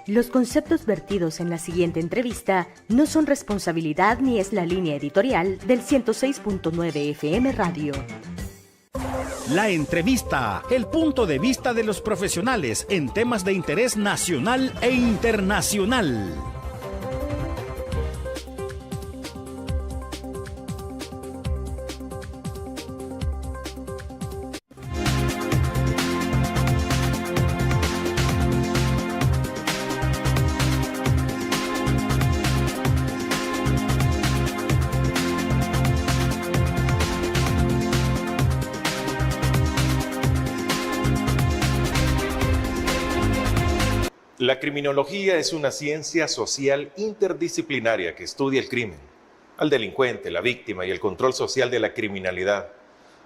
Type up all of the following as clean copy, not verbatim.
Los conceptos vertidos en la siguiente entrevista no son responsabilidad ni es la línea editorial del 106.9 FM Radio. La entrevista, el punto de vista de los profesionales en temas de interés nacional e internacional. La criminología es una ciencia social interdisciplinaria que estudia el crimen, al delincuente, la víctima y el control social de la criminalidad.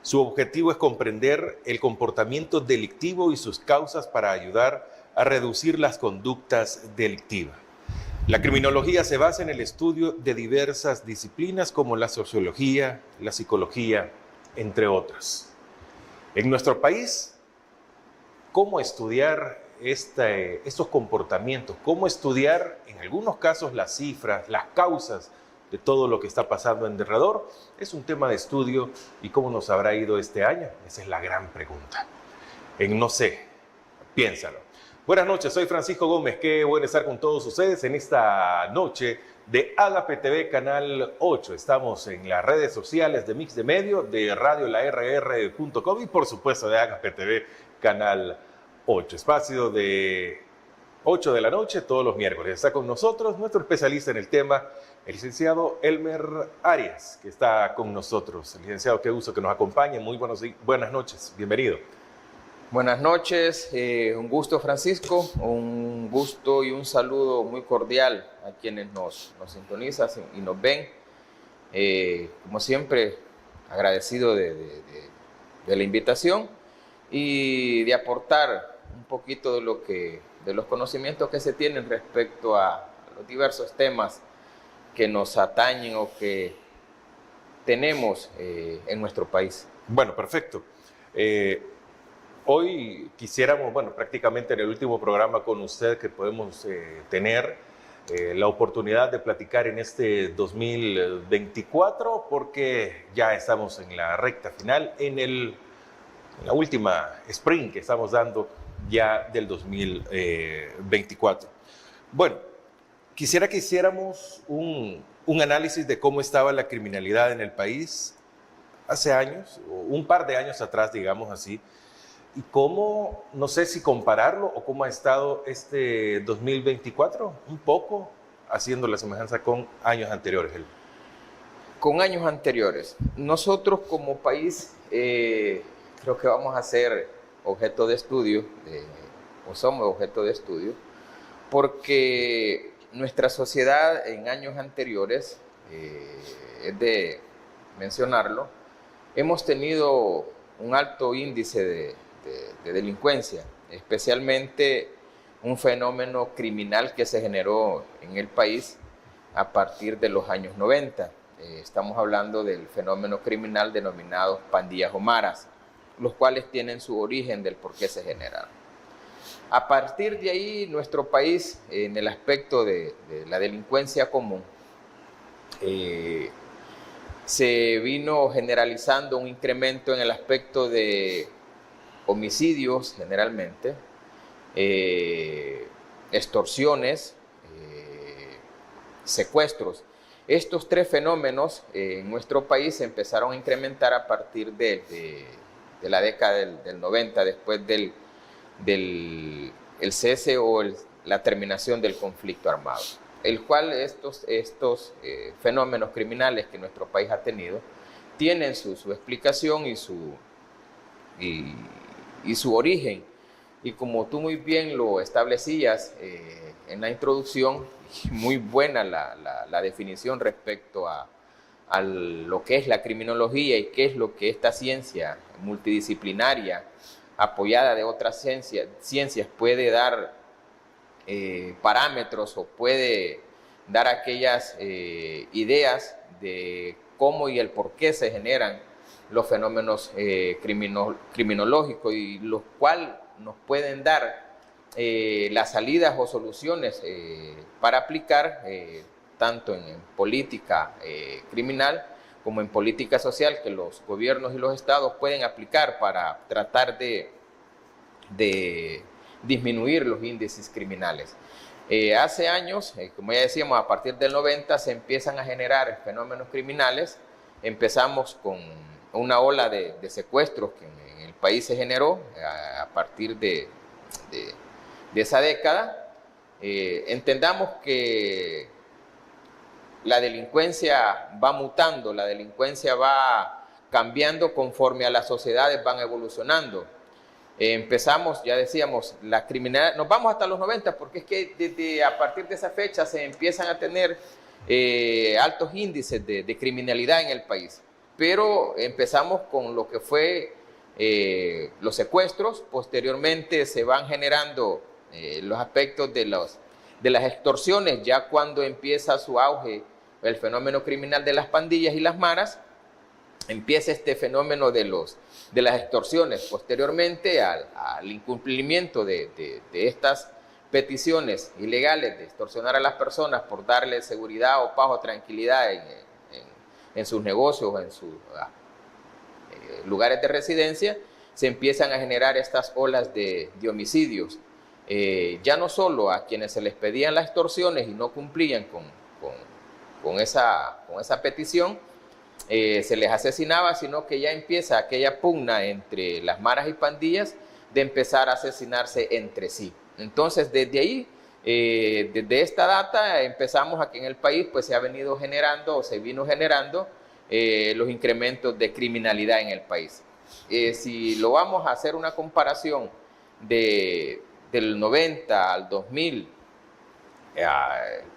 Su objetivo es comprender el comportamiento delictivo y sus causas para ayudar a reducir las conductas delictivas. La criminología se basa en el estudio de diversas disciplinas como la sociología, la psicología, entre otras. En nuestro país, ¿cómo estudiar estos comportamientos? ¿Cómo estudiar, en algunos casos, las cifras, las causas de todo lo que está pasando en derredor? Es un tema de estudio. ¿Y cómo nos habrá ido este año? Esa es la gran pregunta. No sé, piénsalo. Buenas noches, soy Francisco Gómez. Qué bueno estar con todos ustedes en esta noche de Agape TV Canal 8. Estamos en las redes sociales de Mix de Medio, de radiolarr.com y por supuesto de Agape TV Canal 8, espacio de 8 de la noche todos los miércoles. Está con nosotros nuestro especialista en el tema, el licenciado Elmer Arias, que está con nosotros. Licenciado, qué gusto que nos acompañe. Muy buenas noches, bienvenido. Buenas noches, un gusto, Francisco, un gusto y un saludo muy cordial a quienes nos sintonizan y nos ven. Como siempre, agradecido de la invitación y de aportar un poquito de los conocimientos que se tienen respecto a los diversos temas que nos atañen o que tenemos en nuestro país. Bueno, perfecto. Hoy quisiéramos, prácticamente en el último programa con usted que podemos tener la oportunidad de platicar en este 2024, porque ya estamos en la recta final, en la última sprint que estamos dando ya del 2024. Bueno, quisiera que hiciéramos un análisis de cómo estaba la criminalidad en el país hace años, o un par de años atrás, digamos así, y cómo, no sé si compararlo o cómo ha estado este 2024, un poco haciendo la semejanza con años anteriores. Con años anteriores. Nosotros como país creo que vamos a ser objeto de estudio, o somos objeto de estudio, porque nuestra sociedad en años anteriores, es de mencionarlo, hemos tenido un alto índice de delincuencia, especialmente un fenómeno criminal que se generó en el país a partir de los años 90. Estamos hablando del fenómeno criminal denominado pandillas o maras, los cuales tienen su origen del por qué se generaron. A partir de ahí, nuestro país, en el aspecto de la delincuencia común, se vino generalizando un incremento en el aspecto de homicidios, generalmente, extorsiones, secuestros. Estos tres fenómenos en nuestro país se empezaron a incrementar a partir de la década del 90, después del cese o la terminación del conflicto armado, el cual estos fenómenos criminales que nuestro país ha tenido tienen su explicación y su origen. Y como tú muy bien lo establecías en la introducción, muy buena la definición respecto a lo que es la criminología y qué es lo que esta ciencia multidisciplinaria apoyada de otras ciencias puede dar parámetros o puede dar aquellas ideas de cómo y el por qué se generan los fenómenos criminológicos, y los cuales nos pueden dar las salidas o soluciones para aplicar tanto en política criminal como en política social que los gobiernos y los estados pueden aplicar para tratar de disminuir los índices criminales. Hace años, como ya decíamos, a partir del 90 se empiezan a generar fenómenos criminales. Empezamos con una ola de secuestros que en el país se generó a partir de esa década. Entendamos que la delincuencia va mutando, la delincuencia va cambiando conforme a las sociedades van evolucionando. Empezamos, ya decíamos, la criminalidad, nos vamos hasta los 90 porque es que a partir de esa fecha se empiezan a tener altos índices de criminalidad en el país. Pero empezamos con lo que fue los secuestros, posteriormente se van generando los aspectos de las extorsiones, ya cuando empieza su auge el fenómeno criminal de las pandillas y las maras, empieza este fenómeno de las extorsiones. Posteriormente al incumplimiento de estas peticiones ilegales de extorsionar a las personas por darles seguridad o paz o tranquilidad en sus negocios o en sus lugares de residencia, se empiezan a generar estas olas de homicidios. Ya no solo a quienes se les pedían las extorsiones y no cumplían con esa petición, se les asesinaba, sino que ya empieza aquella pugna entre las maras y pandillas de empezar a asesinarse entre sí. Entonces, desde ahí, desde esta data, empezamos aquí en el país, pues se ha venido generando o se vino generando los incrementos de criminalidad en el país. Si lo vamos a hacer una comparación del 90 al 2000, el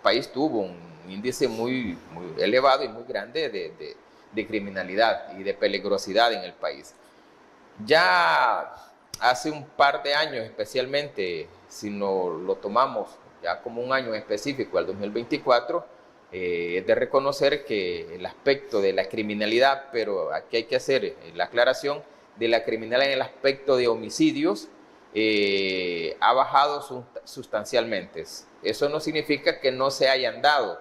país tuvo un índice muy elevado y muy grande de criminalidad y de peligrosidad en el país. Ya hace un par de años, especialmente si no lo tomamos ya como un año específico, el 2024, es de reconocer que el aspecto de la criminalidad, pero aquí hay que hacer la aclaración de la criminalidad en el aspecto de homicidios, ha bajado sustancialmente. Eso no significa que no se hayan dado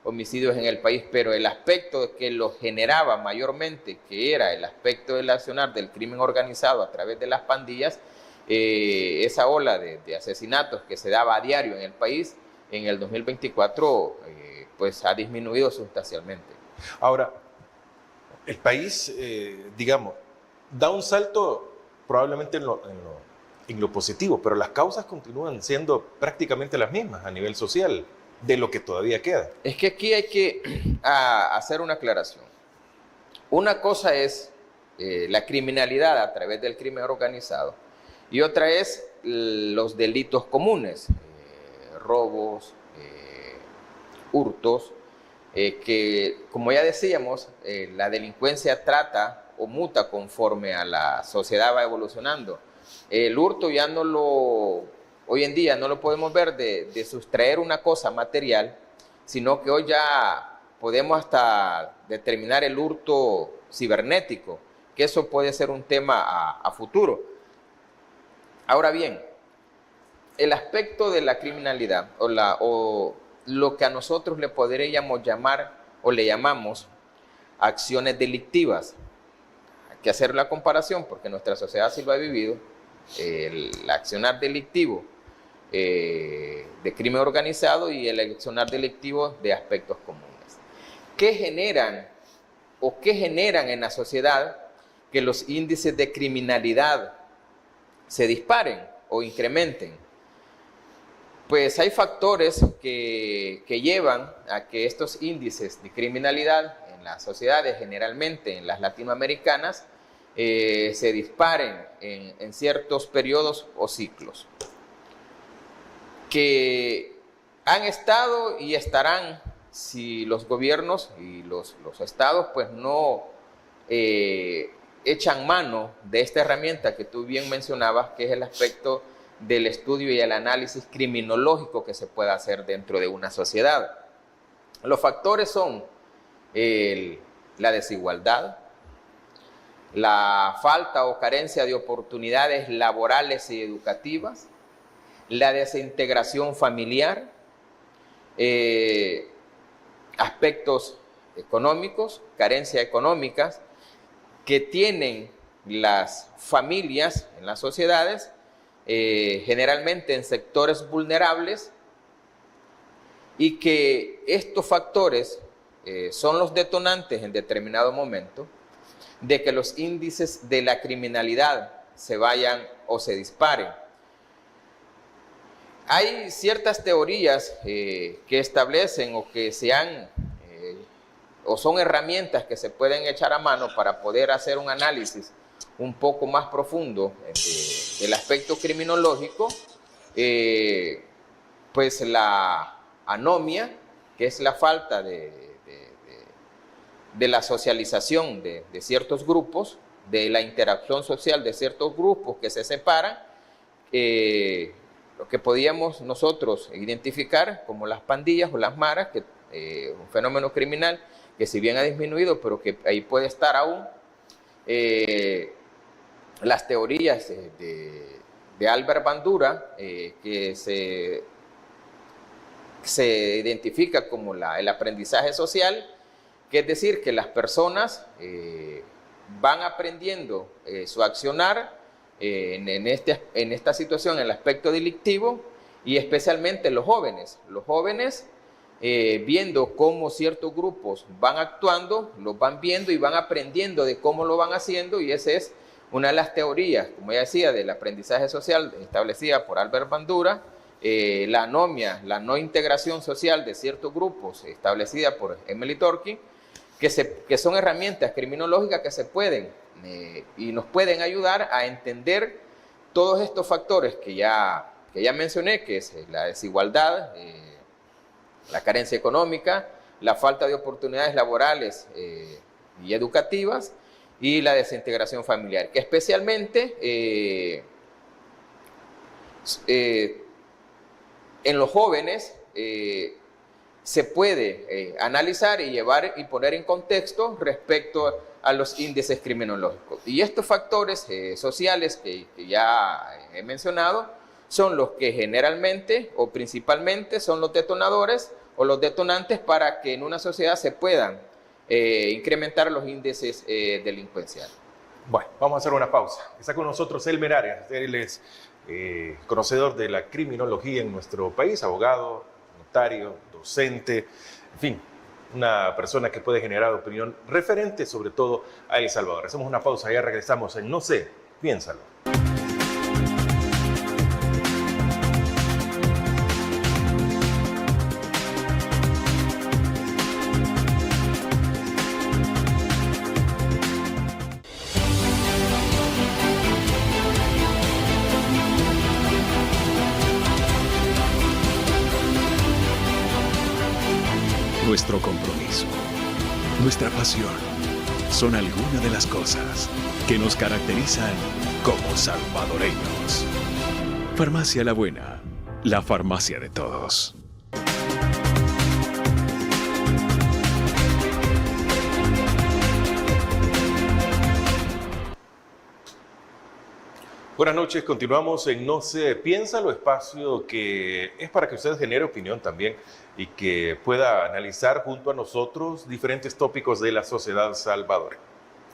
homicidios en el país, pero el aspecto que los generaba mayormente, que era el aspecto del accionar del crimen organizado a través de las pandillas, esa ola de asesinatos que se daba a diario en el país, en el 2024, pues ha disminuido sustancialmente. Ahora, el país, digamos, da un salto probablemente en lo positivo, pero las causas continúan siendo prácticamente las mismas a nivel social de lo que todavía queda. Es que aquí hay que hacer una aclaración. Una cosa es la criminalidad a través del crimen organizado y otra es los delitos comunes, robos, hurtos, que como ya decíamos, la delincuencia trata o muta conforme a la sociedad va evolucionando. El hurto ya hoy en día no lo podemos ver de sustraer una cosa material, sino que hoy ya podemos hasta determinar el hurto cibernético, que eso puede ser un tema a futuro. Ahora bien, el aspecto de la criminalidad o lo que a nosotros le podríamos llamar o le llamamos acciones delictivas. Hay que hacer la comparación porque nuestra sociedad sí lo ha vivido. El accionar delictivo de crimen organizado y el accionar delictivo de aspectos comunes. ¿Qué generan en la sociedad que los índices de criminalidad se disparen o incrementen? Pues hay factores que llevan a que estos índices de criminalidad en las sociedades, generalmente en las latinoamericanas, se disparen en ciertos periodos o ciclos, que han estado y estarán si los gobiernos y los estados pues no echan mano de esta herramienta que tú bien mencionabas, que es el aspecto del estudio y el análisis criminológico que se puede hacer dentro de una sociedad. Los factores son la desigualdad, la falta o carencia de oportunidades laborales y educativas, la desintegración familiar, aspectos económicos, carencias económicas que tienen las familias en las sociedades, generalmente en sectores vulnerables, y que estos factores son los detonantes en determinado momento de que los índices de la criminalidad se vayan o se disparen. Hay ciertas teorías que establecen o que se han o son herramientas que se pueden echar a mano para poder hacer un análisis un poco más profundo del aspecto criminológico, pues la anomia, que es la falta de la socialización de ciertos grupos, de la interacción social de ciertos grupos que se separan, lo que podíamos nosotros identificar como las pandillas o las maras, que un fenómeno criminal que si bien ha disminuido, pero que ahí puede estar aún. Las teorías de Albert Bandura, que se identifica como el aprendizaje social, que es decir, que las personas van aprendiendo su accionar en esta situación, en el aspecto delictivo, y especialmente los jóvenes. Los jóvenes, viendo cómo ciertos grupos van actuando, los van viendo y van aprendiendo de cómo lo van haciendo, y esa es una de las teorías, como ya decía, del aprendizaje social establecida por Albert Bandura. La anomia, la no integración social de ciertos grupos establecida por Emily Durkheim, que son herramientas criminológicas que se pueden y nos pueden ayudar a entender todos estos factores que ya mencioné, que es la desigualdad, la carencia económica, la falta de oportunidades laborales y educativas, y la desintegración familiar, que especialmente en los jóvenes se puede analizar y llevar y poner en contexto respecto a los índices criminológicos. Y estos factores sociales que ya he mencionado son los que generalmente o principalmente son los detonadores o los detonantes para que en una sociedad se puedan incrementar los índices delincuenciales. Bueno, vamos a hacer una pausa. Está con nosotros Elmer Arias. Él es conocedor de la criminología en nuestro país, abogado, notario, docente, en fin, una persona que puede generar opinión referente sobre todo a El Salvador. Hacemos una pausa, ya regresamos en No sé, piénsalo. Nuestro compromiso, nuestra pasión, son algunas de las cosas que nos caracterizan como salvadoreños. Farmacia La Buena, la farmacia de todos. Buenas noches, continuamos en No sé, piénsalo, espacio que es para que usted genere opinión también y que pueda analizar junto a nosotros diferentes tópicos de la sociedad salvadoreña.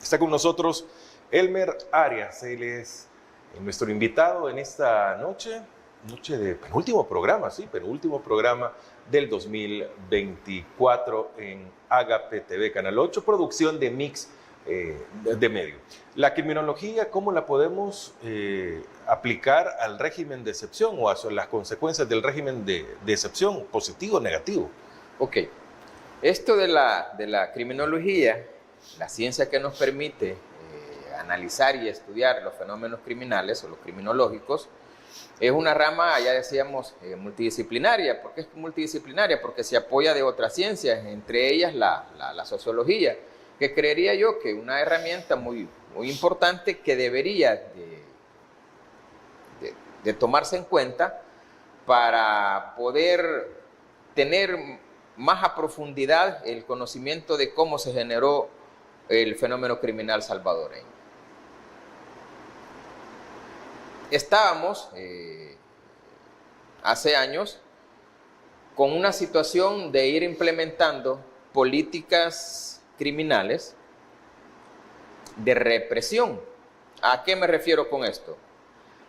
Está con nosotros Elmer Arias, él es nuestro invitado en esta noche de penúltimo programa, penúltimo programa del 2024 en Agape TV, Canal 8, producción de Mix de Medio. La criminología, ¿cómo la podemos aplicar al régimen de excepción o a las consecuencias del régimen de excepción, positivo o negativo? Ok, esto de la criminología, la ciencia que nos permite analizar y estudiar los fenómenos criminales o los criminológicos, es una rama, ya decíamos, multidisciplinaria. ¿Por qué es multidisciplinaria? Porque se apoya de otras ciencias, entre ellas la sociología, que creería yo que una herramienta muy importante que debería de tomarse en cuenta para poder tener más a profundidad el conocimiento de cómo se generó el fenómeno criminal salvadoreño. Estábamos hace años con una situación de ir implementando políticas criminales de represión. ¿A qué me refiero con esto?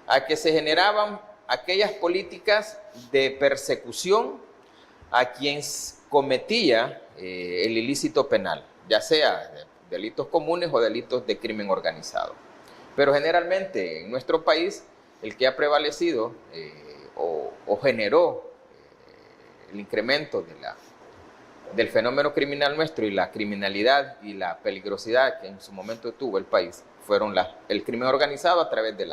A que se generaban aquellas políticas de persecución a quien cometía el ilícito penal, ya sea delitos comunes o delitos de crimen organizado. Pero generalmente en nuestro país el que ha prevalecido o generó el incremento del fenómeno criminal nuestro y la criminalidad y la peligrosidad que en su momento tuvo el país fueron el crimen organizado a través de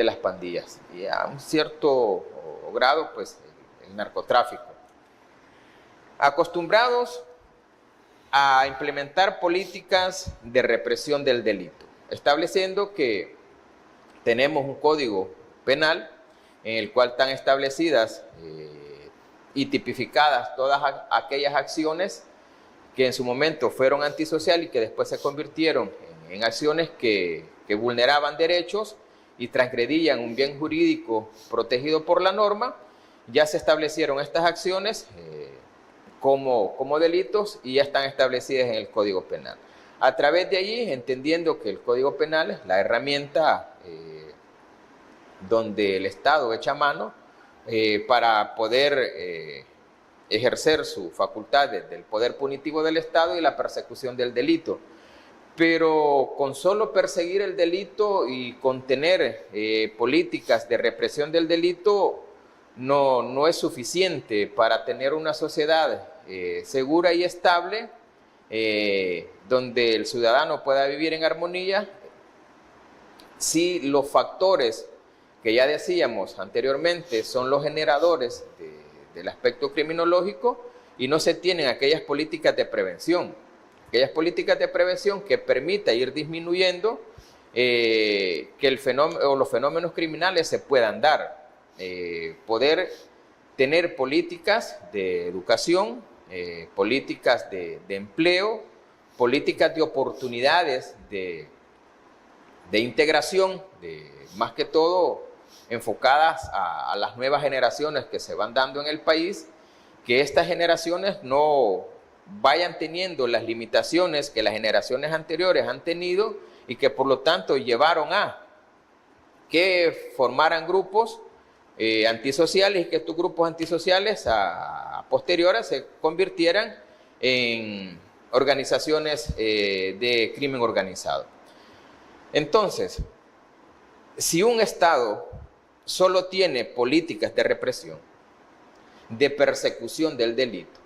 las pandillas y a un cierto grado pues el narcotráfico. Acostumbrados a implementar políticas de represión del delito, estableciendo que tenemos un código penal en el cual están establecidas y tipificadas todas aquellas acciones que en su momento fueron antisociales y que después se convirtieron en acciones que vulneraban derechos y transgredían un bien jurídico protegido por la norma. Ya se establecieron estas acciones como delitos y ya están establecidas en el Código Penal. A través de allí, entendiendo que el Código Penal es la herramienta donde el Estado echa mano para poder ejercer su facultad del poder punitivo del Estado y la persecución del delito. Pero con solo perseguir el delito y contener políticas de represión del delito no es suficiente para tener una sociedad segura y estable donde el ciudadano pueda vivir en armonía si los factores que ya decíamos anteriormente son los generadores del aspecto criminológico y no se tienen aquellas políticas de prevención. Aquellas políticas de prevención que permita ir disminuyendo que los fenómenos criminales se puedan dar. Poder tener políticas de educación, políticas de empleo, políticas de oportunidades de integración, más que todo enfocadas a las nuevas generaciones que se van dando en el país, que estas generaciones no vayan teniendo las limitaciones que las generaciones anteriores han tenido y que por lo tanto llevaron a que formaran grupos antisociales y que estos grupos antisociales a posteriores se convirtieran en organizaciones de crimen organizado. Entonces, si un Estado solo tiene políticas de represión, de persecución del delito,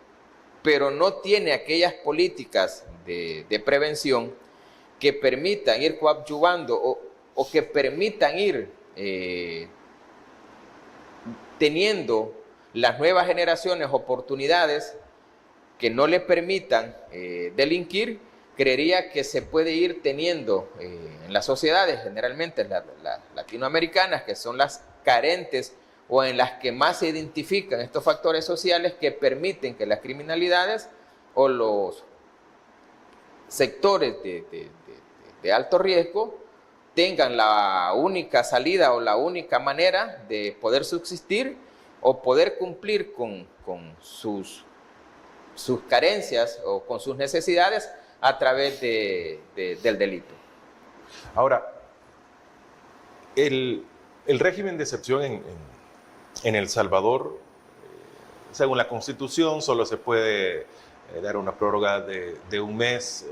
pero no tiene aquellas políticas de prevención que permitan ir coadyuvando o que permitan ir teniendo las nuevas generaciones oportunidades que no le permitan delinquir, creería que se puede ir teniendo en las sociedades, generalmente las latinoamericanas, que son las carentes o en las que más se identifican estos factores sociales que permiten que las criminalidades o los sectores de alto riesgo tengan la única salida o la única manera de poder subsistir o poder cumplir con sus carencias o con sus necesidades a través del delito. Ahora, el régimen de excepción en El Salvador, según la Constitución, solo se puede dar una prórroga de un mes,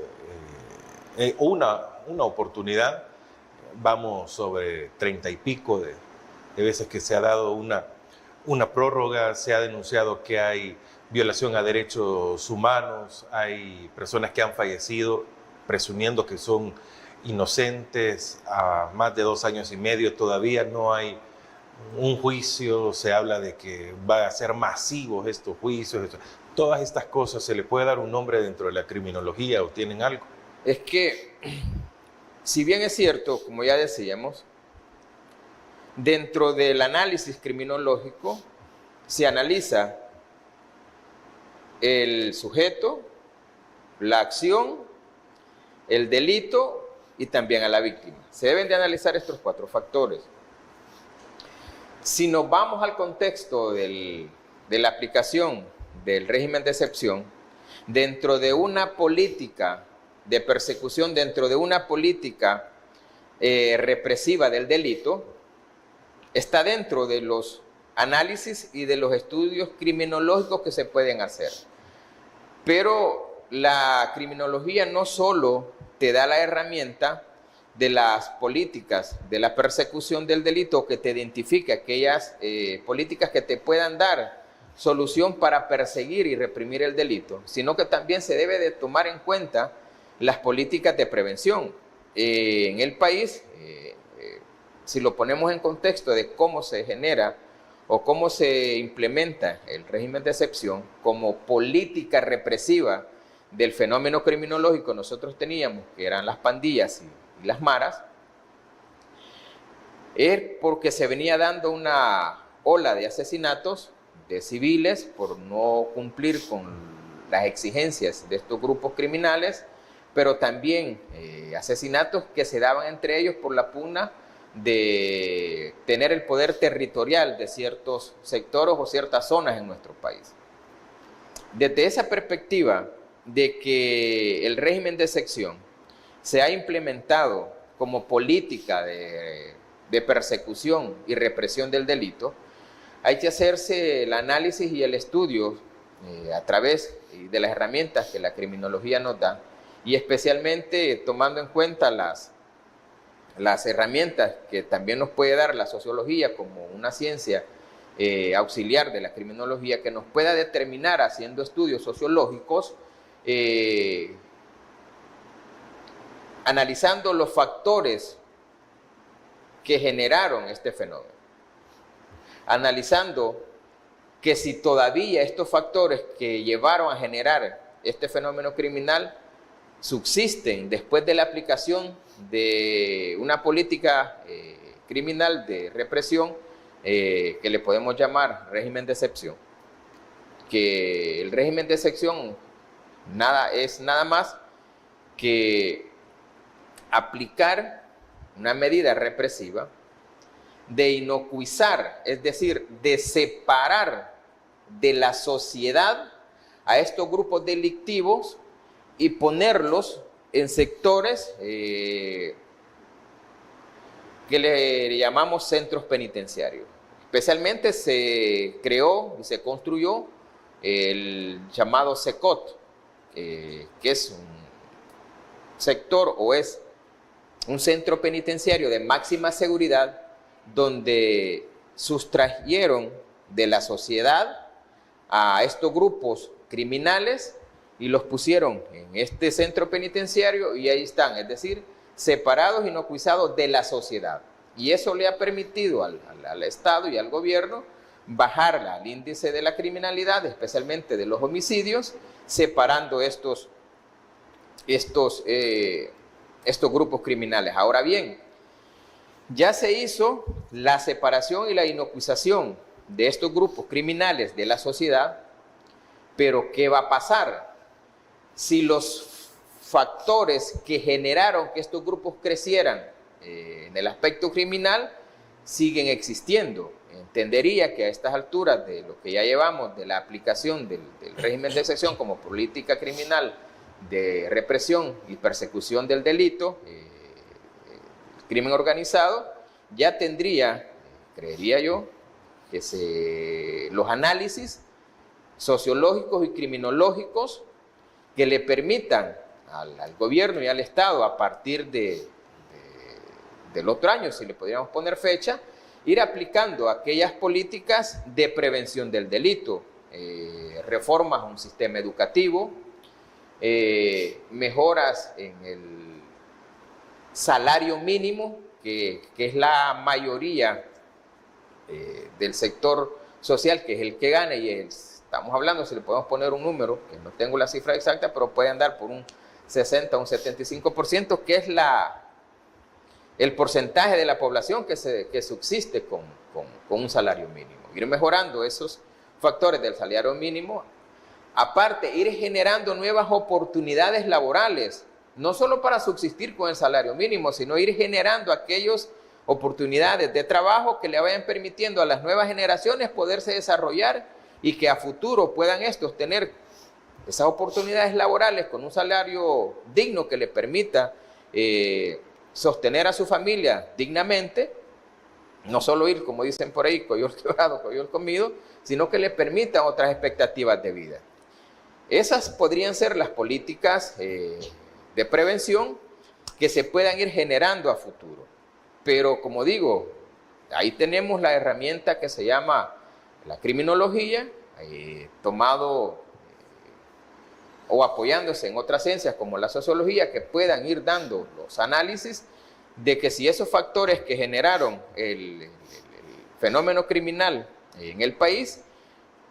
una oportunidad. Vamos sobre 30 y pico de veces que se ha dado una prórroga. Se ha denunciado que hay violación a derechos humanos, hay personas que han fallecido presumiendo que son inocentes a más de 2 años y medio. Todavía no hay un juicio, se habla de que van a ser masivos estos juicios. Todas estas cosas, ¿se le puede dar un nombre dentro de la criminología o tienen algo? Es que, si bien es cierto, como ya decíamos, dentro del análisis criminológico se analiza el sujeto, la acción, el delito y también a la víctima. Se deben de analizar estos 4 factores. Si nos vamos al contexto de la aplicación del régimen de excepción, dentro de una política de persecución, dentro de una política represiva del delito, está dentro de los análisis y de los estudios criminológicos que se pueden hacer. Pero la criminología no solo te da la herramienta de las políticas de la persecución del delito, que te identifique aquellas políticas que te puedan dar solución para perseguir y reprimir el delito, sino que también se debe de tomar en cuenta las políticas de prevención. En el país, si lo ponemos en contexto de cómo se genera o cómo se implementa el régimen de excepción como política represiva del fenómeno criminológico, nosotros teníamos, que eran las pandillas y las maras, es porque se venía dando una ola de asesinatos de civiles por no cumplir con las exigencias de estos grupos criminales, pero también asesinatos que se daban entre ellos por la pugna de tener el poder territorial de ciertos sectores o ciertas zonas en nuestro país. Desde esa perspectiva de que el régimen de excepción se ha implementado como política de persecución y represión del delito, hay que hacerse el análisis y el estudio a través de las herramientas que la criminología nos da, y especialmente tomando en cuenta las herramientas que también nos puede dar la sociología como una ciencia auxiliar de la criminología, que nos pueda determinar, haciendo estudios sociológicos, analizando los factores que generaron este fenómeno, analizando que si todavía estos factores que llevaron a generar este fenómeno criminal subsisten después de la aplicación de una política criminal de represión que le podemos llamar régimen de excepción, que el régimen de excepción es nada más que aplicar una medida represiva de inocuizar, es decir, de separar de la sociedad a estos grupos delictivos y ponerlos en sectores que le llamamos centros penitenciarios. Especialmente se creó y se construyó el llamado CECOT, que es un sector o es un centro penitenciario de máxima seguridad, donde sustrajeron de la sociedad a estos grupos criminales y los pusieron en este centro penitenciario, y ahí están, es decir, separados, inocuizados de la sociedad. Y eso le ha permitido al Estado y al gobierno bajar el índice de la criminalidad, especialmente de los homicidios, separando estos grupos criminales. Ahora bien, ya se hizo la separación y la inocuización de estos grupos criminales de la sociedad, pero ¿qué va a pasar si los factores que generaron que estos grupos crecieran en el aspecto criminal siguen existiendo? Entendería que a estas alturas de lo que ya llevamos de la aplicación del régimen de excepción como política criminal de represión y persecución del delito, el crimen organizado, ya tendría, creería yo, que los análisis sociológicos y criminológicos que le permitan al gobierno y al Estado, a partir del otro año, si le podríamos poner fecha, ir aplicando aquellas políticas de prevención del delito, reformas a un sistema educativo, mejoras en el salario mínimo, que es la mayoría del sector social, que es el que gana, y estamos hablando, si le podemos poner un número, que no tengo la cifra exacta, pero puede andar por un 60 o un 75%, que es el porcentaje de la población que subsiste con un salario mínimo. Ir mejorando esos factores del salario mínimo, aparte ir generando nuevas oportunidades laborales, no solo para subsistir con el salario mínimo, sino ir generando aquellas oportunidades de trabajo que le vayan permitiendo a las nuevas generaciones poderse desarrollar y que a futuro puedan estos tener esas oportunidades laborales con un salario digno que le permita sostener a su familia dignamente, no solo ir, como dicen por ahí, coyol quebrado, coyol comido, sino que le permitan otras expectativas de vida. Esas podrían ser las políticas de prevención que se puedan ir generando a futuro. Pero como digo, ahí tenemos la herramienta que se llama la criminología, tomado o apoyándose en otras ciencias como la sociología, que puedan ir dando los análisis de que si esos factores que generaron el fenómeno criminal en el país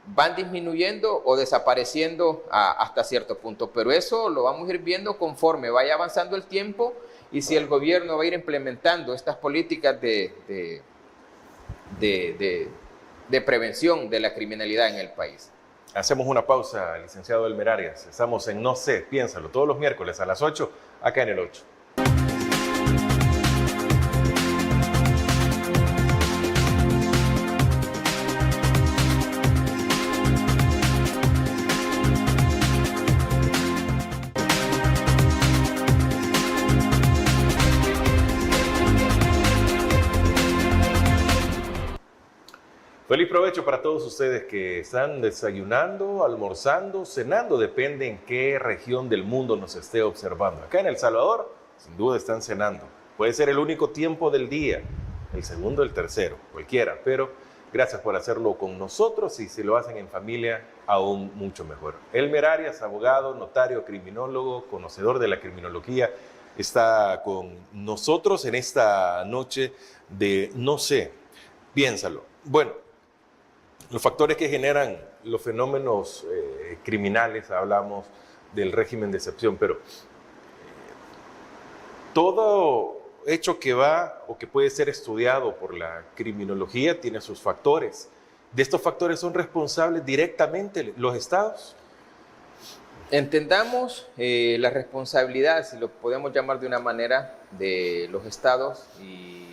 van disminuyendo o desapareciendo hasta cierto punto. Pero eso lo vamos a ir viendo conforme vaya avanzando el tiempo y si el gobierno va a ir implementando estas políticas de prevención de la criminalidad en el país. Hacemos una pausa, licenciado Elmer Arias. Estamos en No sé, piénsalo, todos los miércoles a las 8, acá en el 8. Feliz provecho para todos ustedes que están desayunando, almorzando, cenando, depende en qué región del mundo nos esté observando. Acá en El Salvador, sin duda están cenando. Puede ser el único tiempo del día, el segundo, el tercero, cualquiera, pero gracias por hacerlo con nosotros y si lo hacen en familia, aún mucho mejor. Elmer Arias, abogado, notario, criminólogo, conocedor de la criminología, está con nosotros en esta noche de No sé, piénsalo. Bueno, los factores que generan los fenómenos criminales, hablamos del régimen de excepción, pero todo hecho que va o que puede ser estudiado por la criminología tiene sus factores. ¿De estos factores son responsables directamente los estados? Entendamos la responsabilidad, si lo podemos llamar de una manera, de los estados y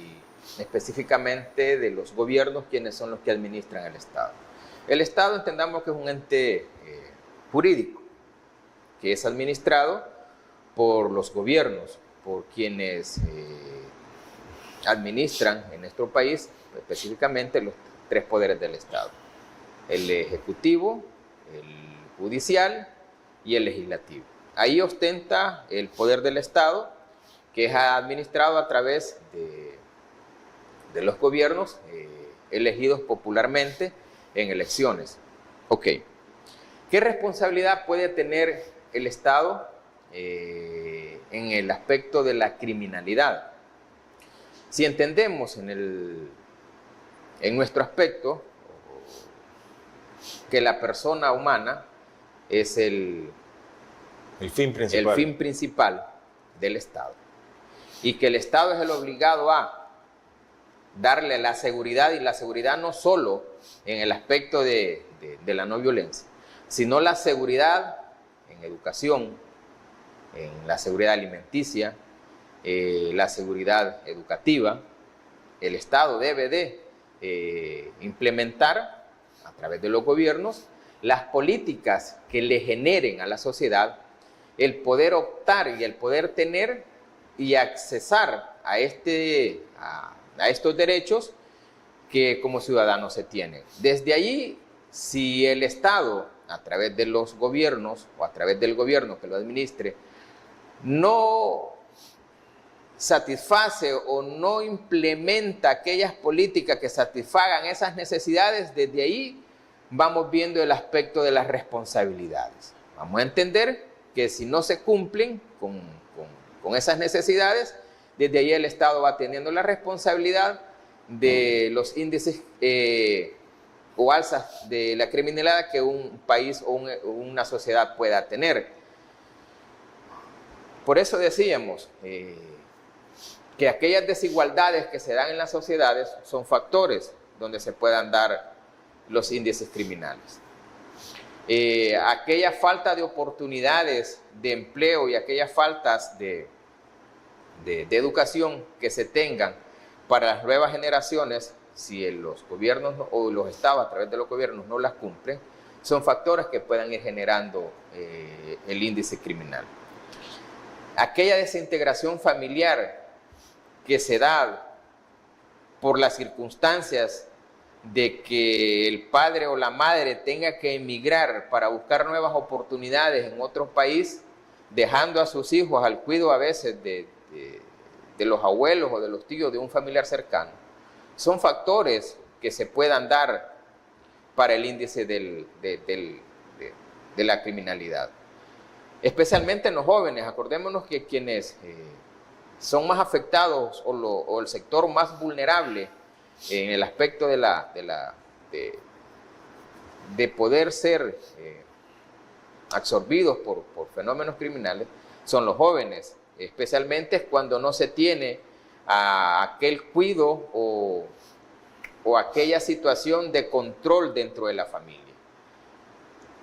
específicamente de los gobiernos, quienes son los que administran el Estado. El Estado entendamos que es un ente jurídico, que es administrado por los gobiernos, por quienes administran en nuestro país específicamente los tres poderes del Estado: el ejecutivo, el judicial y el legislativo. Ahí ostenta el poder del Estado, que es administrado a través de los gobiernos elegidos popularmente en elecciones. Ok. ¿Qué responsabilidad puede tener el Estado en el aspecto de la criminalidad? Si entendemos en nuestro aspecto que la persona humana es el fin principal del Estado y que el Estado es el obligado a darle la seguridad, y la seguridad no solo en el aspecto de la no violencia, sino la seguridad en educación, en la seguridad alimenticia, la seguridad educativa. El Estado debe de implementar a través de los gobiernos las políticas que le generen a la sociedad el poder optar y el poder tener y accesar a estos derechos que como ciudadanos se tienen. Desde allí, si el Estado, a través de los gobiernos o a través del gobierno que lo administre, no satisface o no implementa aquellas políticas que satisfagan esas necesidades, desde ahí vamos viendo el aspecto de las responsabilidades. Vamos a entender que si no se cumplen con esas necesidades, desde ahí el Estado va teniendo la responsabilidad de los índices o alzas de la criminalidad que un país o una sociedad pueda tener. Por eso decíamos que aquellas desigualdades que se dan en las sociedades son factores donde se puedan dar los índices criminales. Aquella falta de oportunidades de empleo y aquellas faltas de educación que se tengan para las nuevas generaciones, si los gobiernos o los estados a través de los gobiernos no las cumplen, son factores que puedan ir generando el índice criminal. Aquella desintegración familiar que se da por las circunstancias de que el padre o la madre tenga que emigrar para buscar nuevas oportunidades en otro país, dejando a sus hijos al cuidado a veces de los abuelos o de los tíos de un familiar cercano, son factores que se puedan dar para el índice de la criminalidad. Especialmente en los jóvenes, acordémonos que quienes son más afectados o el sector más vulnerable en el aspecto de poder ser absorbidos por fenómenos criminales son los jóvenes, especialmente cuando no se tiene aquel cuidado o aquella situación de control dentro de la familia.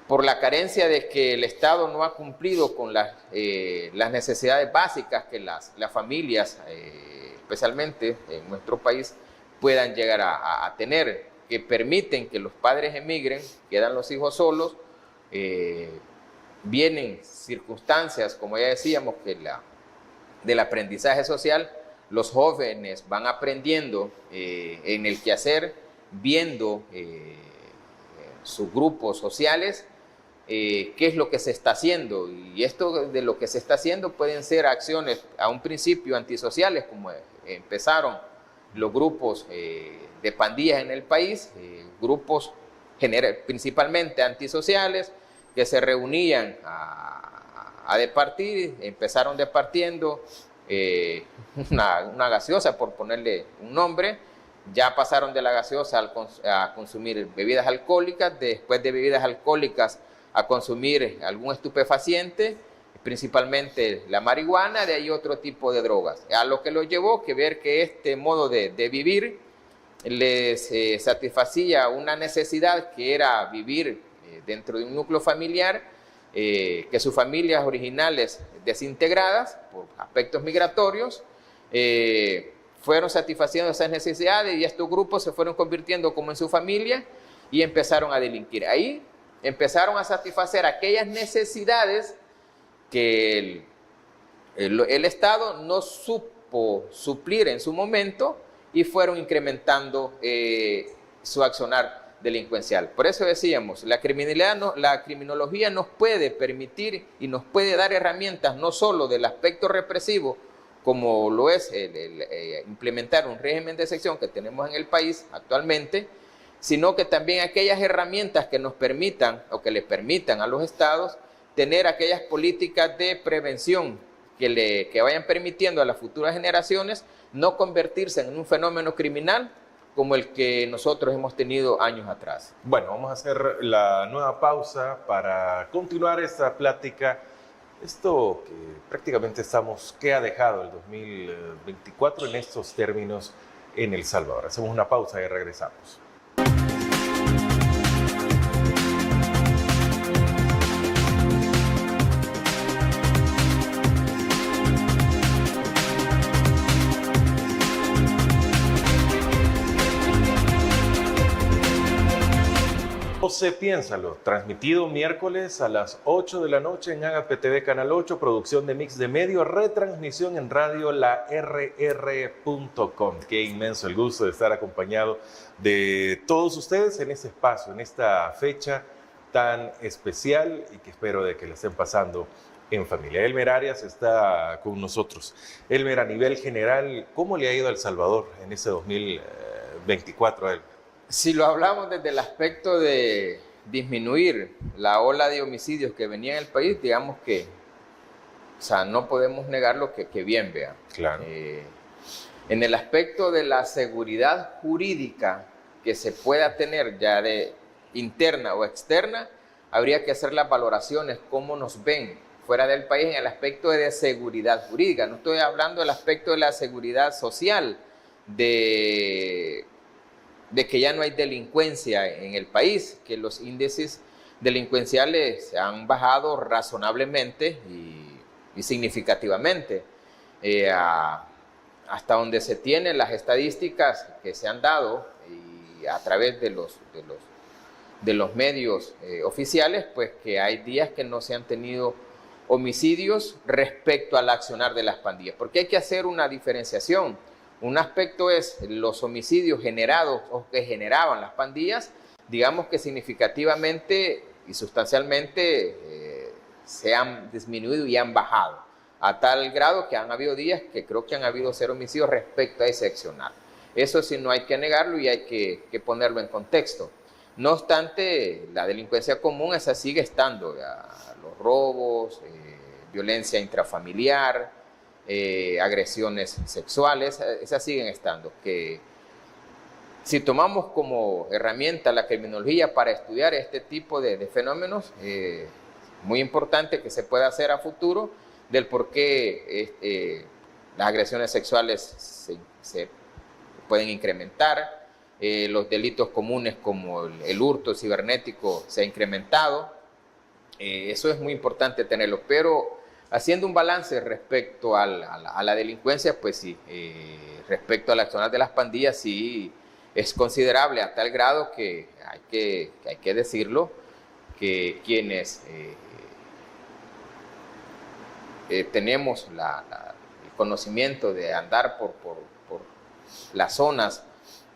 Por la carencia de que el Estado no ha cumplido con las necesidades básicas que las familias, especialmente en nuestro país, puedan llegar a tener, que permiten que los padres emigren, quedan los hijos solos, vienen circunstancias, como ya decíamos, que del aprendizaje social, los jóvenes van aprendiendo en el quehacer, viendo sus grupos sociales, qué es lo que se está haciendo. Y esto de lo que se está haciendo pueden ser acciones a un principio antisociales, como empezaron los grupos de pandillas en el país, grupos principalmente antisociales, que se reunían a departir, empezaron departiendo una gaseosa, por ponerle un nombre, ya pasaron de la gaseosa a consumir bebidas alcohólicas, después de bebidas alcohólicas a consumir algún estupefaciente, principalmente la marihuana, de ahí otro tipo de drogas, a lo que los llevó que ver que este modo de vivir les satisfacía una necesidad que era vivir dentro de un núcleo familiar, que sus familias originales desintegradas por aspectos migratorios fueron satisfaciendo esas necesidades, y estos grupos se fueron convirtiendo como en su familia y empezaron a delinquir. Ahí empezaron a satisfacer aquellas necesidades que el Estado no supo suplir en su momento, y fueron incrementando su accionar delincuencial. Por eso decíamos, la criminología nos puede permitir y nos puede dar herramientas no solo del aspecto represivo, como lo es implementar un régimen de excepción que tenemos en el país actualmente, sino que también aquellas herramientas que nos permitan o que le permitan a los estados tener aquellas políticas de prevención que vayan permitiendo a las futuras generaciones no convertirse en un fenómeno criminal como el que nosotros hemos tenido años atrás. Bueno, vamos a hacer la nueva pausa para continuar esta plática. Esto que prácticamente ¿qué ha dejado el 2024 en estos términos en El Salvador? Hacemos una pausa y regresamos. Se Piénsalo, transmitido miércoles a las 8 de la noche en Agape TV Canal 8, producción de Mix de Medio, retransmisión en radio la rr.com. Qué inmenso el gusto de estar acompañado de todos ustedes en este espacio, en esta fecha tan especial, y que espero de que la estén pasando en familia. Elmer Arias está con nosotros. Elmer, a nivel general, ¿cómo le ha ido a El Salvador en ese 2024 a él? Si lo hablamos desde el aspecto de disminuir la ola de homicidios que venía en el país, digamos que, no podemos negarlo que bien, vea. Claro. En el aspecto de la seguridad jurídica que se pueda tener ya de interna o externa, habría que hacer las valoraciones, cómo nos ven fuera del país en el aspecto de seguridad jurídica. No estoy hablando del aspecto de la seguridad social, de que ya no hay delincuencia en el país, que los índices delincuenciales han bajado razonablemente y significativamente. hasta donde se tienen las estadísticas que se han dado y a través de los medios oficiales, pues que hay días que no se han tenido homicidios respecto al accionar de las pandillas, porque hay que hacer una diferenciación. Un aspecto es los homicidios generados o que generaban las pandillas, digamos que significativamente y sustancialmente se han disminuido y han bajado, a tal grado que han habido días que creo que han habido 0 homicidios respecto a ese accionar. Eso sí no hay que negarlo y hay que ponerlo en contexto. No obstante, la delincuencia común, esa sigue estando, los robos, violencia intrafamiliar, agresiones sexuales, esas siguen estando. Que si tomamos como herramienta la criminología para estudiar este tipo de fenómenos, muy importante que se pueda hacer a futuro del por qué las agresiones sexuales se pueden incrementar, los delitos comunes como el hurto cibernético se ha incrementado. Eso es muy importante tenerlo, pero haciendo un balance respecto a la delincuencia, pues sí, respecto al accionar de las pandillas, sí es considerable a tal grado que hay que decirlo, que quienes tenemos el conocimiento de andar por las zonas,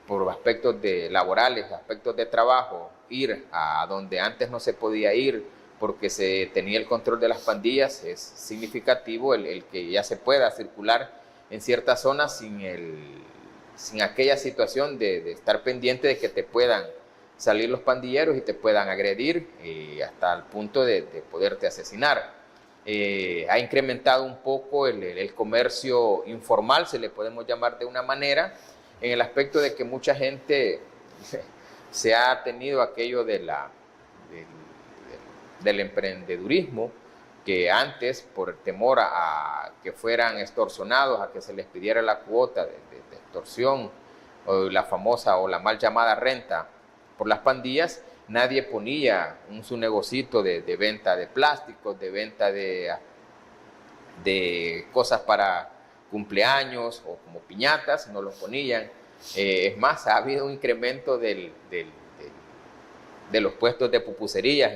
por aspectos laborales, aspectos de trabajo, ir a donde antes no se podía ir porque se tenía el control de las pandillas, es significativo el que ya se pueda circular en ciertas zonas sin aquella situación de estar pendiente de que te puedan salir los pandilleros y te puedan agredir hasta el punto de poderte asesinar. Ha incrementado un poco el comercio informal, se le podemos llamar de una manera, en el aspecto de que mucha gente se ha tenido aquello del emprendedurismo, que antes, por temor a que fueran extorsionados, a que se les pidiera la cuota de extorsión, o la famosa o la mal llamada renta por las pandillas, nadie ponía su negocito de venta de plásticos, de venta de cosas para cumpleaños o como piñatas, no lo ponían. Es más, ha habido un incremento de los puestos de pupuserías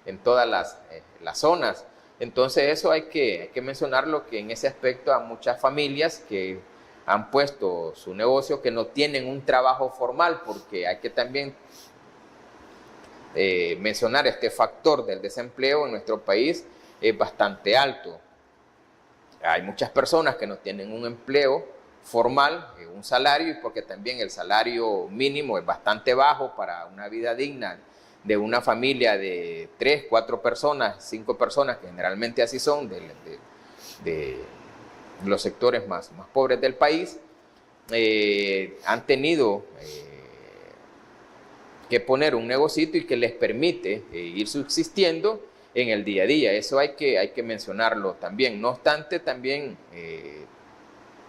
en todas las zonas. Entonces eso hay que mencionarlo, que en ese aspecto hay muchas familias que han puesto su negocio, que no tienen un trabajo formal, porque hay que también mencionar este factor del desempleo en nuestro país es bastante alto. Hay muchas personas que no tienen un empleo formal, un salario, y porque también el salario mínimo es bastante bajo para una vida digna de una familia de 3, 4 personas, 5 personas, que generalmente así son, de los sectores más pobres del país, han tenido que poner un negocito y que les permite ir subsistiendo en el día a día. Eso hay que mencionarlo también. No obstante, también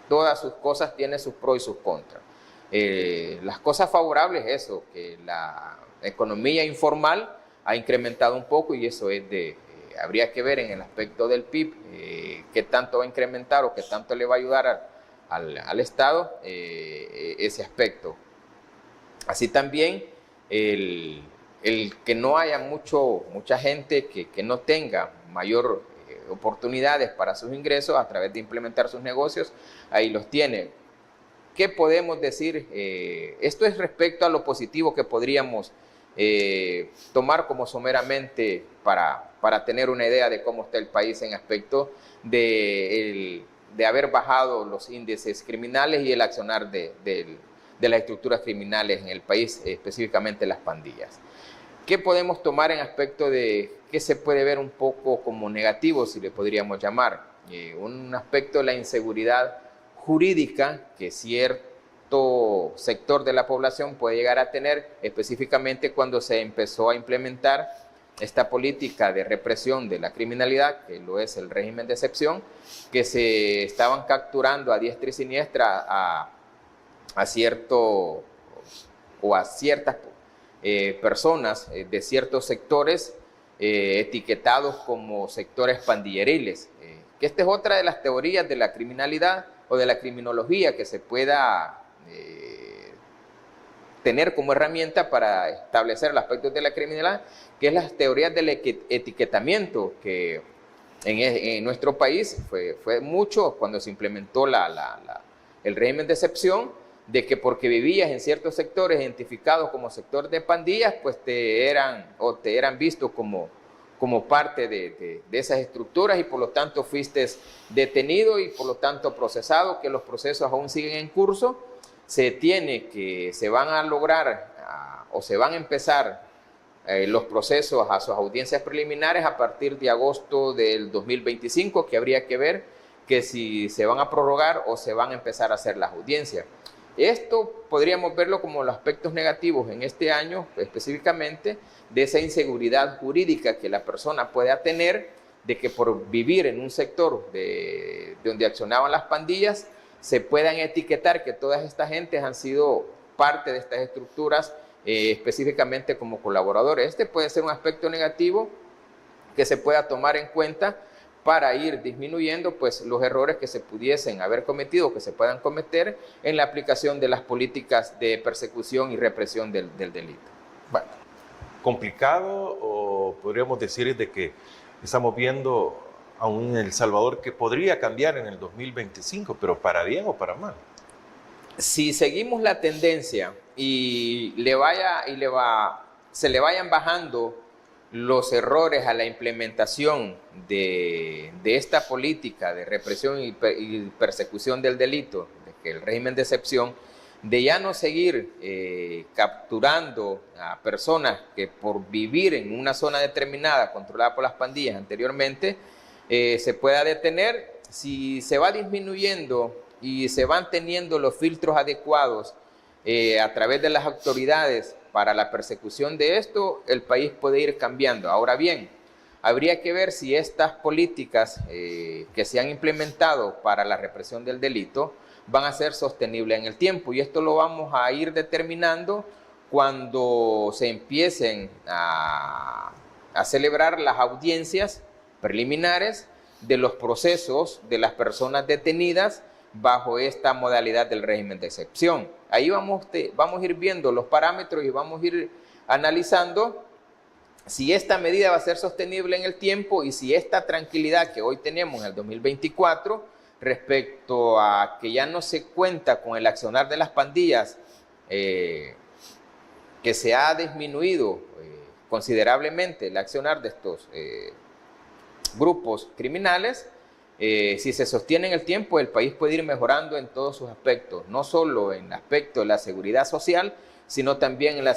todas sus cosas tienen sus pros y sus contras. Las cosas favorables es eso, que la economía informal ha incrementado un poco, y eso es habría que ver en el aspecto del PIB qué tanto va a incrementar o qué tanto le va a ayudar al Estado ese aspecto. Así también el que no haya mucha gente que no tenga mayor oportunidades para sus ingresos a través de implementar sus negocios, ahí los tiene. ¿Qué podemos decir? Esto es respecto a lo positivo que podríamos tomar como someramente para tener una idea de cómo está el país en aspecto de haber bajado los índices criminales y el accionar de las estructuras criminales en el país, específicamente las pandillas. ¿Qué podemos tomar en aspecto de qué se puede ver un poco como negativo, si le podríamos llamar? Un aspecto de la inseguridad jurídica que cierto sector de la población puede llegar a tener, específicamente cuando se empezó a implementar esta política de represión de la criminalidad, que lo es el régimen de excepción, que se estaban capturando a diestra y siniestra a ciertas personas de ciertos sectores etiquetados como sectores pandilleriles. Que esta es otra de las teorías de la criminalidad o de la criminología que se pueda tener como herramienta para establecer los aspectos de la criminalidad, que es las teorías del etiquetamiento, que en nuestro país fue mucho cuando se implementó el régimen de excepción, de que porque vivías en ciertos sectores identificados como sector de pandillas, pues te eran vistos como parte de esas estructuras, y por lo tanto fuiste detenido y por lo tanto procesado, que los procesos aún siguen en curso. Se van a lograr o se van a empezar los procesos a sus audiencias preliminares a partir de agosto del 2025, que habría que ver que si se van a prorrogar o se van a empezar a hacer las audiencias. Esto podríamos verlo como los aspectos negativos en este año, específicamente de esa inseguridad jurídica que la persona pueda tener, de que por vivir en un sector de donde accionaban las pandillas, se puedan etiquetar que todas estas gentes han sido parte de estas estructuras, específicamente como colaboradores. Este puede ser un aspecto negativo que se pueda tomar en cuenta para ir disminuyendo pues, los errores que se pudiesen haber cometido, que se puedan cometer en la aplicación de las políticas de persecución y represión del delito. Bueno, complicado, o podríamos decir de que estamos viendo a un El Salvador que podría cambiar en el 2025, pero para bien o para mal. Si seguimos la tendencia y se le vayan bajando los errores a la implementación de esta política de represión y persecución del delito, de que el régimen de excepción, de ya no seguir capturando a personas que por vivir en una zona determinada controlada por las pandillas anteriormente, se pueda detener. Si se va disminuyendo y se van teniendo los filtros adecuados a través de las autoridades para la persecución de esto, el país puede ir cambiando. Ahora bien, habría que ver si estas políticas que se han implementado para la represión del delito van a ser sostenibles en el tiempo, y esto lo vamos a ir determinando cuando se empiecen a celebrar las audiencias preliminares de los procesos de las personas detenidas bajo esta modalidad del régimen de excepción. Ahí vamos a ir viendo los parámetros y vamos a ir analizando si esta medida va a ser sostenible en el tiempo, y si esta tranquilidad que hoy tenemos en el 2024 respecto a que ya no se cuenta con el accionar de las pandillas, que se ha disminuido considerablemente el accionar de estos grupos criminales, si se sostiene en el tiempo, el país puede ir mejorando en todos sus aspectos, no solo en el aspecto de la seguridad social, sino también en la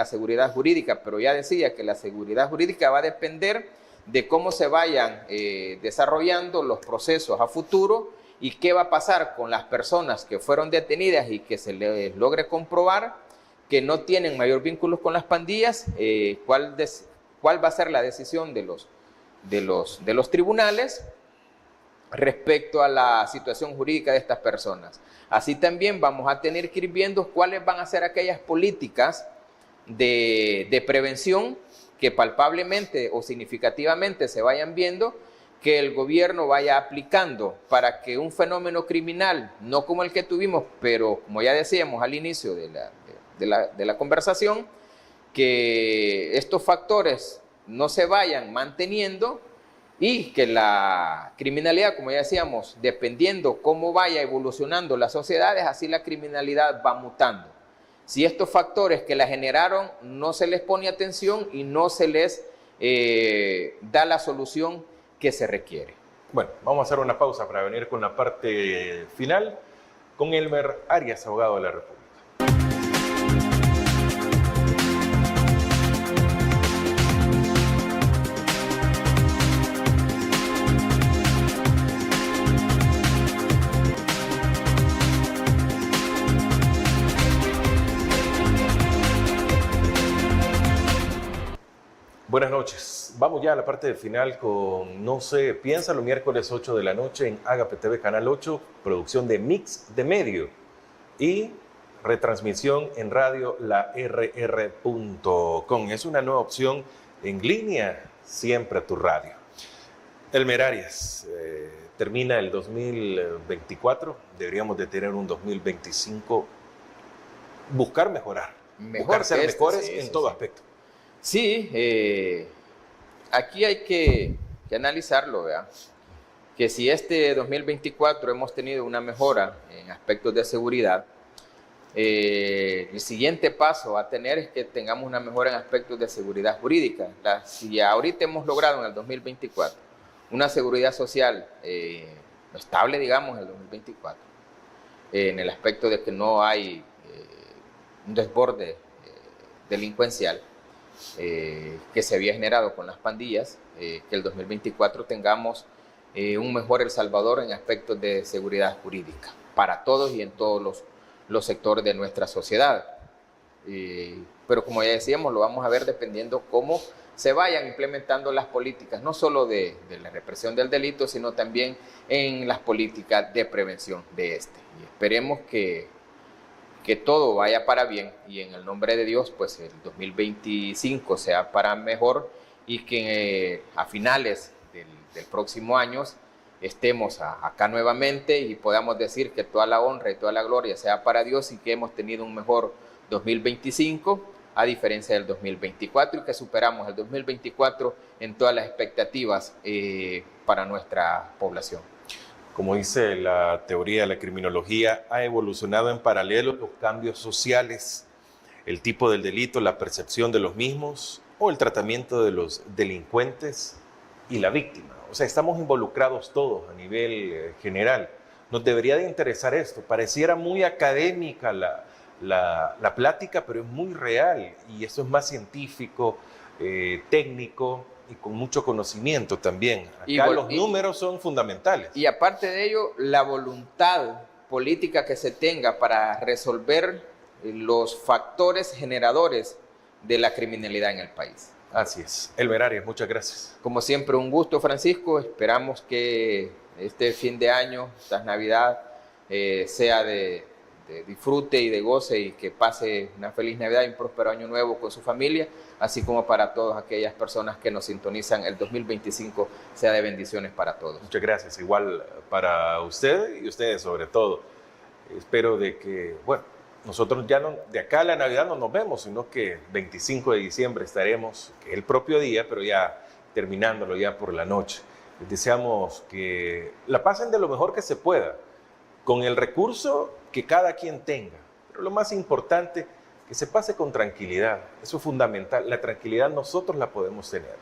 seguridad jurídica. Pero ya decía que la seguridad jurídica va a depender de cómo se vayan desarrollando los procesos a futuro, y qué va a pasar con las personas que fueron detenidas y que se les logre comprobar que no tienen mayor vínculos con las pandillas, cuál va a ser la decisión de los tribunales respecto a la situación jurídica de estas personas. Así también vamos a tener que ir viendo cuáles van a ser aquellas políticas de prevención que palpablemente o significativamente se vayan viendo, que el gobierno vaya aplicando para que un fenómeno criminal, no como el que tuvimos, pero como ya decíamos al inicio de la conversación, que estos factores no se vayan manteniendo, y que la criminalidad, como ya decíamos, dependiendo cómo vaya evolucionando las sociedades, así la criminalidad va mutando. Si estos factores que la generaron no se les pone atención y no se les da la solución que se requiere. Bueno, vamos a hacer una pausa para venir con la parte final con Elmer Arias, abogado de la República. Buenas noches. Vamos ya a la parte final con No sé, piénsalo, miércoles 8 de la noche en Agape TV Canal 8, producción de Mix de Medio y retransmisión en radio larr.com. Es una nueva opción en línea, siempre a tu radio. Elmer Arias, termina el 2024, deberíamos de tener un 2025, buscar mejorar, buscar ser mejores en todo aspecto. Sí, aquí hay que analizarlo, ¿verdad? Que si este 2024 hemos tenido una mejora en aspectos de seguridad, el siguiente paso a tener es que tengamos una mejora en aspectos de seguridad jurídica. Si ahorita hemos logrado en el 2024 una seguridad social estable, digamos, en el 2024, en el aspecto de que no hay un desborde delincuencial que se había generado con las pandillas, que el 2024 tengamos un mejor El Salvador en aspectos de seguridad jurídica para todos y en todos los sectores de nuestra sociedad. Pero como ya decíamos, lo vamos a ver dependiendo cómo se vayan implementando las políticas, no solo de la represión del delito, sino también en las políticas de prevención de este. Y esperemos que todo vaya para bien y en el nombre de Dios, pues el 2025 sea para mejor y que a finales del próximo año estemos acá nuevamente y podamos decir que toda la honra y toda la gloria sea para Dios y que hemos tenido un mejor 2025 a diferencia del 2024 y que superamos el 2024 en todas las expectativas para nuestra población. Como dice la teoría de la criminología, ha evolucionado en paralelo los cambios sociales, el tipo del delito, la percepción de los mismos o el tratamiento de los delincuentes y la víctima. O sea, estamos involucrados todos a nivel general. Nos debería de interesar esto. Pareciera muy académica la plática, pero es muy real y eso es más científico, técnico y con mucho conocimiento también. Acá los números son fundamentales. Y aparte de ello, la voluntad política que se tenga para resolver los factores generadores de la criminalidad en el país. Así es. Elmer Arias, muchas gracias. Como siempre, un gusto, Francisco. Esperamos que este fin de año, esta Navidad, sea de disfrute y de goce y que pase una feliz Navidad y un próspero año nuevo con su familia, así como para todas aquellas personas que nos sintonizan. El 2025 sea de bendiciones para todos. Muchas gracias. Igual para usted y ustedes sobre todo. Espero de que, bueno, nosotros ya no, de acá a la Navidad no nos vemos, sino que 25 de diciembre estaremos, que es el propio día, pero ya terminándolo ya por la noche. Les deseamos que la pasen de lo mejor que se pueda, con el recurso que cada quien tenga. Pero lo más importante, que se pase con tranquilidad. Eso es fundamental. La tranquilidad nosotros la podemos tener.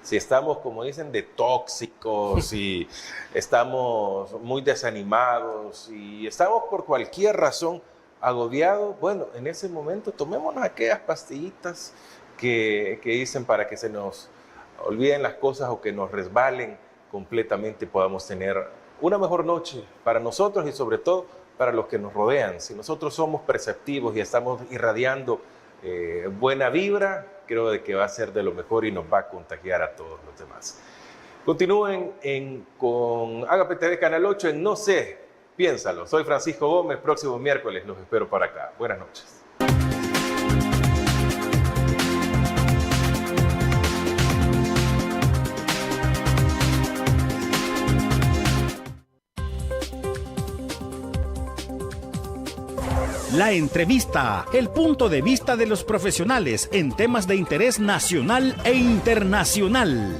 Si estamos, como dicen, de tóxicos y estamos muy desanimados y estamos por cualquier razón agobiado, bueno, en ese momento tomémonos aquellas pastillitas que dicen para que se nos olviden las cosas o que nos resbalen completamente y podamos tener una mejor noche para nosotros y sobre todo para los que nos rodean. Si nosotros somos perceptivos y estamos irradiando buena vibra, creo de que va a ser de lo mejor y nos va a contagiar a todos los demás. Continúen con Agape TV Canal 8 en No Sé, Piénsalo. Soy Francisco Gómez, próximo miércoles los espero por acá. Buenas noches. La entrevista, el punto de vista de los profesionales en temas de interés nacional e internacional.